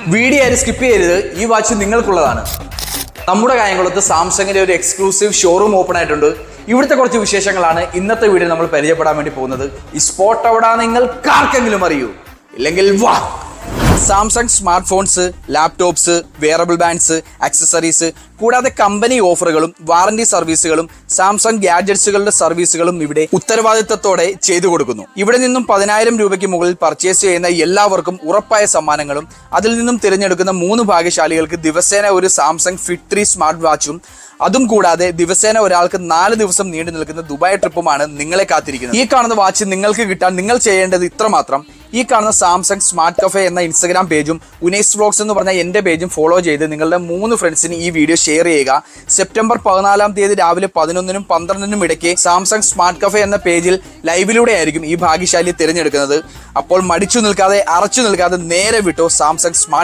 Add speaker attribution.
Speaker 1: Video ആരും skip ചെയ്യരുത്. ഈ വാച്ച് നിങ്ങൾക്കുള്ളതാണ്. നമ്മുടെ കായംകുളത്ത് സാംസങ്ങിന്റെ ഒരു എക്സ്ക്ലൂസീവ് ഷോറൂം ഓപ്പൺ ആയിട്ടുണ്ട്. ഇവിടുത്തെ കുറച്ച് വിശേഷങ്ങളാണ് ഇന്നത്തെ വീഡിയോ നമ്മൾ പരിചയപ്പെടാൻ വേണ്ടി പോകുന്നത്. ഈ സ്പോട്ട് എവിടാ നിങ്ങൾക്ക് ആർക്കെങ്കിലും അറിയൂ? ഇല്ലെങ്കിൽ വാ. Samsung smart phones, laptops, wearable bands, accessories കൂടാതെ കമ്പനി ഓഫറുകളും വാറന്റി സർവീസുകളും സാംസങ് ഗാഡ്ജറ്റ്സുകളുടെ സർവീസുകളും ഇവിടെ ഉത്തരവാദിത്തത്തോടെ ചെയ്തു കൊടുക്കുന്നു. ഇവിടെ നിന്നും 10,000 രൂപയ്ക്ക് മുകളിൽ പർച്ചേസ് ചെയ്യുന്ന എല്ലാവർക്കും ഉറപ്പായ സമ്മാനങ്ങളും അതിൽ നിന്നും തിരഞ്ഞെടുക്കുന്ന 3 ഭാഗ്യശാലികൾക്ക് ദിവസേന ഒരു സാംസങ് ഫിറ്റ് 3 സ്മാർട്ട് വാച്ചും അതും കൂടാതെ ദിവസേന ഒരാൾക്ക് 4 ദിവസം നീണ്ടു നിൽക്കുന്ന ദുബായ് ട്രിപ്പുമാണ് നിങ്ങളെ കാത്തിരിക്കുന്നത്. ഈ കാണുന്ന വാച്ച് നിങ്ങൾക്ക് കിട്ടാൻ നിങ്ങൾ ചെയ്യേണ്ടത് ഇത്രമാത്രം. ഈ കാണുന്ന സാംസങ് സ്മാർട്ട് കഫേ എന്ന ഇൻസ്റ്റാഗ്രാം പേജും ഉനൈസ് വ്ലോഗ്സ് എന്ന് പറഞ്ഞ എൻ്റെ പേജും ഫോളോ ചെയ്ത് നിങ്ങളുടെ 3 ഫ്രണ്ട്സിന് ഈ വീഡിയോ ഷെയർ ചെയ്യുക. സെപ്റ്റംബർ 14-ാം തീയതി രാവിലെ 11-നും 12-നും ഇടയ്ക്ക് സാംസങ് സ്മാർട്ട് കഫേ എന്ന പേജിൽ ലൈവിലൂടെ ആയിരിക്കും ഈ ഭാഗ്യശാലി തിരഞ്ഞെടുക്കുന്നത്. അപ്പോൾ മടിച്ചു നിൽക്കാതെ, അറച്ചു നിൽക്കാതെ നേരെ വിട്ടോ സാംസങ് സ്മാർട്ട്